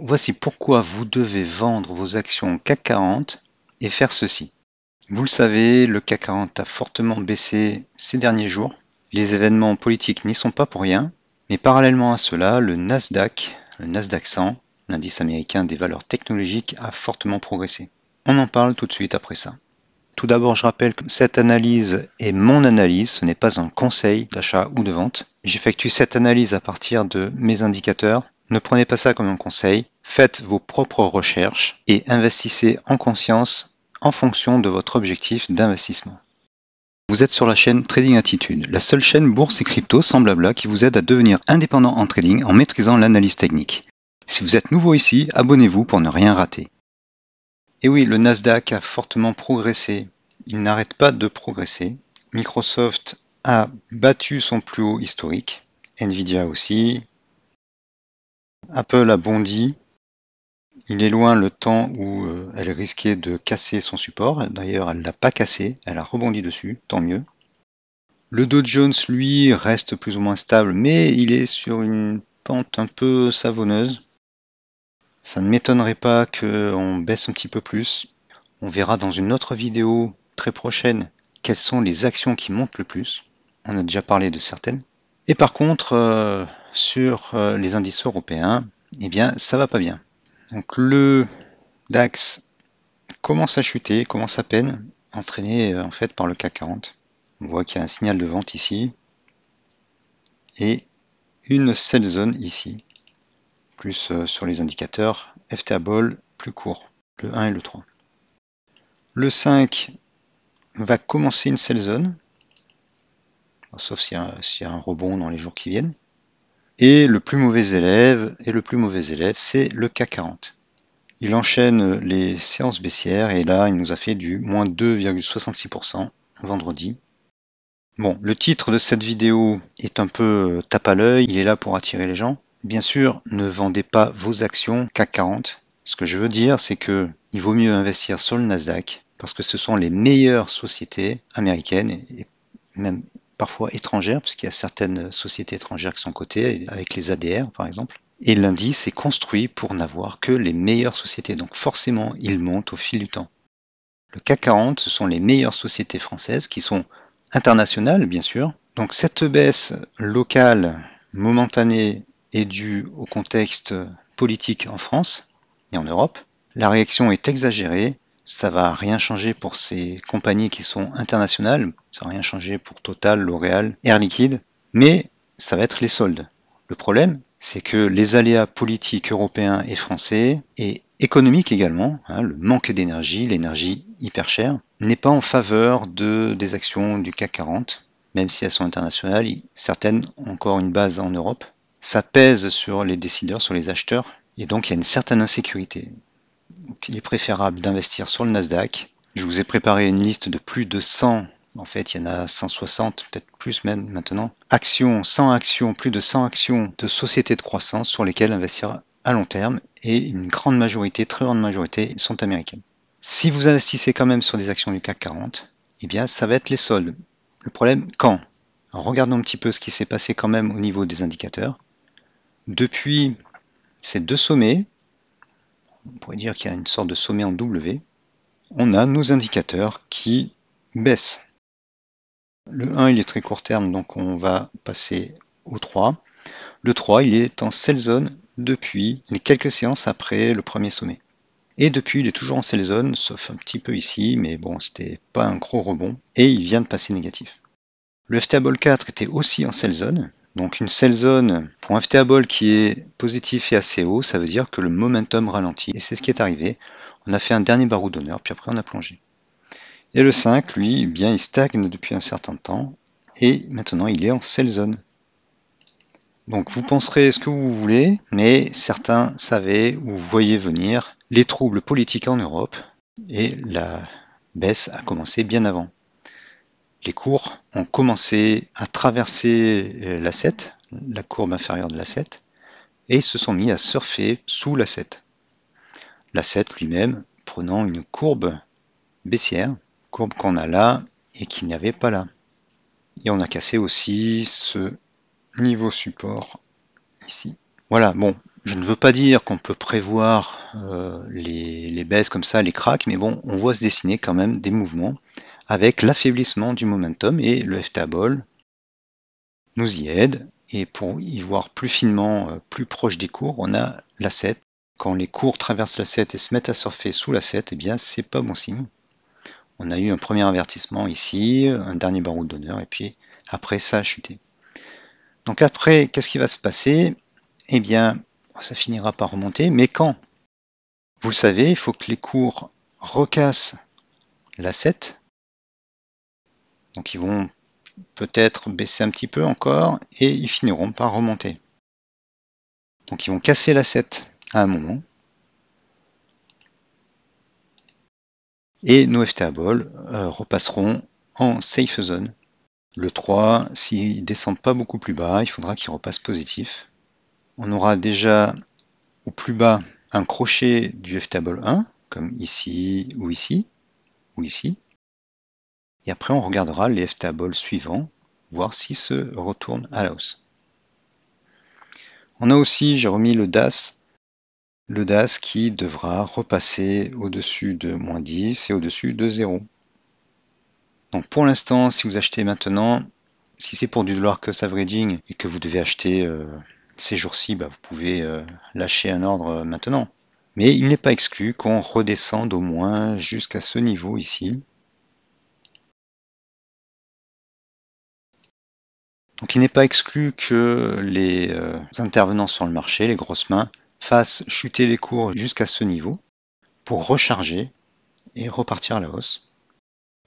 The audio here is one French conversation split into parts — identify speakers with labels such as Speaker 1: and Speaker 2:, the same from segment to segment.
Speaker 1: voici pourquoi vous devez vendre vos actions CAC 40 et faire ceci. Vous le savez, le CAC 40 a fortement baissé ces derniers jours. Les événements politiques n'y sont pas pour rien, mais parallèlement à cela, le Nasdaq 100, l'indice américain des valeurs technologiques, a fortement progressé. On en parle tout de suite après ça. Tout d'abord, je rappelle que cette analyse est mon analyse, ce n'est pas un conseil d'achat ou de vente. J'effectue cette analyse à partir de mes indicateurs. Ne prenez pas ça comme un conseil, faites vos propres recherches et investissez en conscience en fonction de votre objectif d'investissement. Vous êtes sur la chaîne Trading Attitude, la seule chaîne bourse et crypto sans blabla qui vous aide à devenir indépendant en trading en maîtrisant l'analyse technique. Si vous êtes nouveau ici, abonnez-vous pour ne rien rater. Et oui, le Nasdaq a fortement progressé. Il n'arrête pas de progresser. Microsoft a battu son plus haut historique. Nvidia aussi. Apple a bondi. Il est loin le temps où elle risquait de casser son support. D'ailleurs, elle ne l'a pas cassé. Elle a rebondi dessus. Tant mieux. Le Dow Jones, lui, reste plus ou moins stable, mais il est sur une pente un peu savonneuse. Ça ne m'étonnerait pas qu'on baisse un petit peu plus. On verra dans une autre vidéo très prochaine quelles sont les actions qui montent le plus. On a déjà parlé de certaines. Et par contre, sur les indices européens, eh bien, ça va pas bien. Donc le DAX commence à chuter, commence à peine, entraîné en fait par le CAC 40. On voit qu'il y a un signal de vente ici et une sell zone ici. Plus sur les indicateurs FTA Ball plus court, le 1 et le 3. Le 5 va commencer une sell zone, sauf s'il y a un rebond dans les jours qui viennent. Et le plus mauvais élève, c'est le CAC 40. Il enchaîne les séances baissières et là, il nous a fait du moins 2,66% vendredi. Bon, le titre de cette vidéo est un peu tape à l'œil, il est là pour attirer les gens. Bien sûr, ne vendez pas vos actions CAC 40. Ce que je veux dire, c'est que il vaut mieux investir sur le Nasdaq parce que ce sont les meilleures sociétés américaines et même parfois étrangères, puisqu'il y a certaines sociétés étrangères qui sont cotées, avec les ADR par exemple. Et l'indice est construit pour n'avoir que les meilleures sociétés, donc forcément il monte au fil du temps. Le CAC 40, ce sont les meilleures sociétés françaises qui sont internationales bien sûr. Donc cette baisse locale, momentanée, est due au contexte politique en France et en Europe. La réaction est exagérée. Ça va rien changer pour ces compagnies qui sont internationales. Ça va rien changer pour Total, L'Oréal, Air Liquide. Mais ça va être les soldes. Le problème, c'est que les aléas politiques européens et français, et économiques également, le manque d'énergie, l'énergie hyper chère, n'est pas en faveur des actions du CAC 40, même si elles sont internationales. Certaines ont encore une base en Europe. Ça pèse sur les décideurs, sur les acheteurs, et donc il y a une certaine insécurité. Donc, il est préférable d'investir sur le Nasdaq. Je vous ai préparé une liste de plus de 100, en fait il y en a 160, peut-être plus même maintenant, actions, 100 actions, plus de 100 actions de sociétés de croissance sur lesquelles investir à long terme, et une grande majorité, très grande majorité, sont américaines. Si vous investissez quand même sur des actions du CAC 40, eh bien ça va être les soldes. Le problème, quand? Alors, regardons un petit peu ce qui s'est passé quand même au niveau des indicateurs. Depuis ces deux sommets, on pourrait dire qu'il y a une sorte de sommet en W, on a nos indicateurs qui baissent. Le 1, il est très court terme, donc on va passer au 3. Le 3, il est en sell zone depuis les quelques séances après le premier sommet. Et depuis, il est toujours en sell zone, sauf un petit peu ici, mais bon, c'était pas un gros rebond, et il vient de passer négatif. Le FTA Ball 4 était aussi en sell zone, donc une sell zone pour un FTA Ball qui est positif et assez haut, ça veut dire que le momentum ralentit, et c'est ce qui est arrivé. On a fait un dernier barreau d'honneur, puis après on a plongé. Et le 5, lui, eh bien, il stagne depuis un certain temps, et maintenant il est en sell zone. Donc vous penserez ce que vous voulez, mais certains savaient ou voyaient venir les troubles politiques en Europe, et la baisse a commencé bien avant. Les cours ont commencé à traverser l'A7, la courbe inférieure de l'A7, et ils se sont mis à surfer sous l'A7. L'A7 lui-même prenant une courbe baissière, courbe qu'on a là et qu'il n'y avait pas là. Et on a cassé aussi ce niveau support ici. Voilà, bon, Je ne veux pas dire qu'on peut prévoir les baisses comme ça, les cracks, mais bon, on voit se dessiner quand même des mouvements avec l'affaiblissement du momentum et le F-Table nous y aide. Et pour y voir plus finement, plus proche des cours, on a l'asset. Quand les cours traversent l'asset et se mettent à surfer sous l'asset, eh bien c'est pas bon signe. On a eu un premier avertissement ici, un dernier barreau d'honneur, et puis après ça a chuté. Donc après, qu'est-ce qui va se passer? Eh bien, ça finira par remonter, mais quand? Vous le savez, il faut que les cours recassent l'asset. Donc ils vont peut-être baisser un petit peu encore et ils finiront par remonter. Donc ils vont casser l'asset à un moment. Et nos FTable repasseront en safe zone. Le 3, s'il ne descend pas beaucoup plus bas, il faudra qu'il repasse positif. On aura déjà au plus bas un crochet du F-Table 1, comme ici ou ici, ou ici. Et après, on regardera les F-Tables suivants, voir s'ils se retournent à la hausse. On a aussi, j'ai remis le DAS qui devra repasser au-dessus de moins 10 et au-dessus de 0. Donc pour l'instant, si vous achetez maintenant, si c'est pour du dollar cost averaging et que vous devez acheter ces jours-ci, vous pouvez lâcher un ordre maintenant. Mais il n'est pas exclu qu'on redescende au moins jusqu'à ce niveau ici. Donc il n'est pas exclu que les intervenants sur le marché, les grosses mains, fassent chuter les cours jusqu'à ce niveau pour recharger et repartir à la hausse.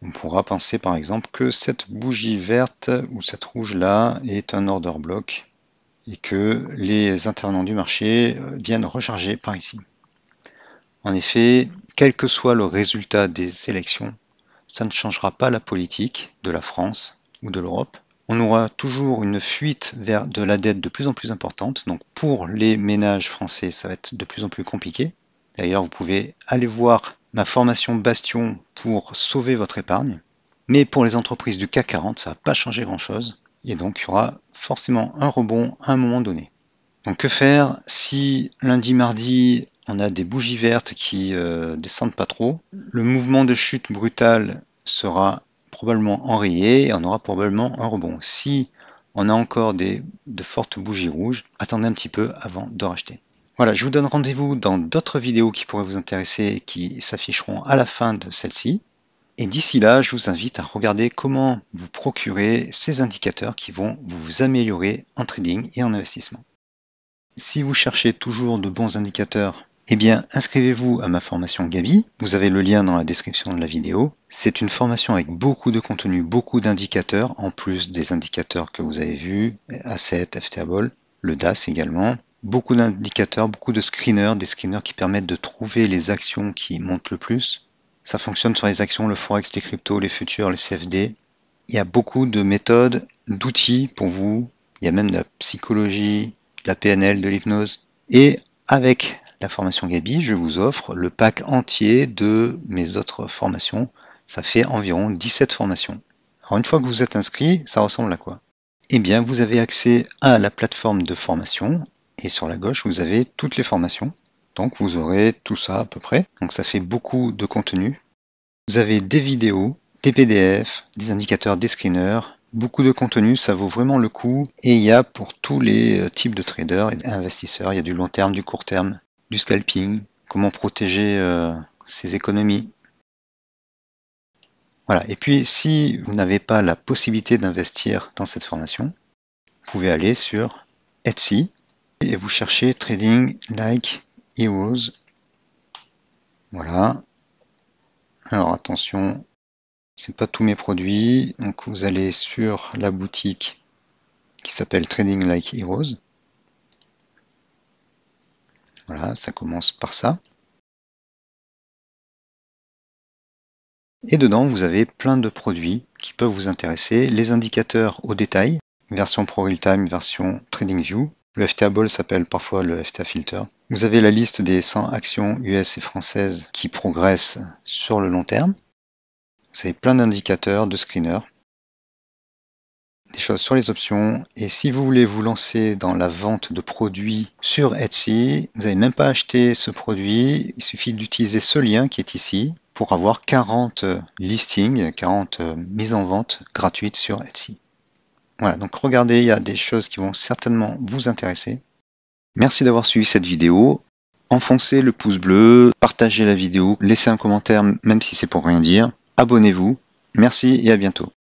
Speaker 1: On pourra penser par exemple que cette bougie verte ou cette rouge là est un order block et que les intervenants du marché viennent recharger par ici. En effet, quel que soit le résultat des élections, ça ne changera pas la politique de la France ou de l'Europe. On aura toujours une fuite vers de la dette de plus en plus importante. Donc pour les ménages français, ça va être de plus en plus compliqué. D'ailleurs, vous pouvez aller voir ma formation Bastion pour sauver votre épargne. Mais pour les entreprises du CAC 40, ça ne va pas changer grand-chose. Et donc, il y aura forcément un rebond à un moment donné. Donc que faire si lundi, mardi, on a des bougies vertes qui descendent pas trop? Le mouvement de chute brutale sera probablement enrayé et on aura probablement un rebond. Si on a encore de fortes bougies rouges, attendez un petit peu avant de racheter. Voilà, je vous donne rendez-vous dans d'autres vidéos qui pourraient vous intéresser et qui s'afficheront à la fin de celle-ci. Et d'ici là, je vous invite à regarder comment vous procurer ces indicateurs qui vont vous améliorer en trading et en investissement. Si vous cherchez toujours de bons indicateurs, eh bien inscrivez-vous à ma formation Gabi. Vous avez le lien dans la description de la vidéo. C'est une formation avec beaucoup de contenu, beaucoup d'indicateurs, en plus des indicateurs que vous avez vus, Asset, FTable, le DAS également. Beaucoup d'indicateurs, beaucoup de screeners, des screeners qui permettent de trouver les actions qui montent le plus. Ça fonctionne sur les actions, le forex, les cryptos, les futurs, les CFD. Il y a beaucoup de méthodes, d'outils pour vous. Il y a même de la psychologie, de la PNL, de l'hypnose. Et avec la formation Gabi, je vous offre le pack entier de mes autres formations. Ça fait environ 17 formations. Alors une fois que vous êtes inscrit, ça ressemble à quoi? Eh bien, vous avez accès à la plateforme de formation et sur la gauche, vous avez toutes les formations. Donc vous aurez tout ça à peu près. Donc ça fait beaucoup de contenu. Vous avez des vidéos, des PDF, des indicateurs, des screeners, beaucoup de contenu, ça vaut vraiment le coup. Et il y a pour tous les types de traders et investisseurs, il y a du long terme, du court terme, du scalping, comment protéger ses économies. Voilà. Et puis si vous n'avez pas la possibilité d'investir dans cette formation, vous pouvez aller sur Etsy et vous cherchez Trading Like Heroes. Voilà. Alors attention, c'est pas tous mes produits. Donc vous allez sur la boutique qui s'appelle Trading Like Heroes. Voilà, ça commence par ça. Et dedans, vous avez plein de produits qui peuvent vous intéresser. Les indicateurs au détail, version Pro Real Time, version TradingView. Le FTable s'appelle parfois le FTA Filter. Vous avez la liste des 100 actions US et françaises qui progressent sur le long terme. Vous avez plein d'indicateurs, de screeners, des choses sur les options. Et si vous voulez vous lancer dans la vente de produits sur Etsy, vous n'avez même pas acheté ce produit, il suffit d'utiliser ce lien qui est ici pour avoir 40 listings, 40 mises en vente gratuites sur Etsy. Voilà, donc regardez, il y a des choses qui vont certainement vous intéresser. Merci d'avoir suivi cette vidéo. Enfoncez le pouce bleu, partagez la vidéo, laissez un commentaire même si c'est pour rien dire. Abonnez-vous. Merci et à bientôt.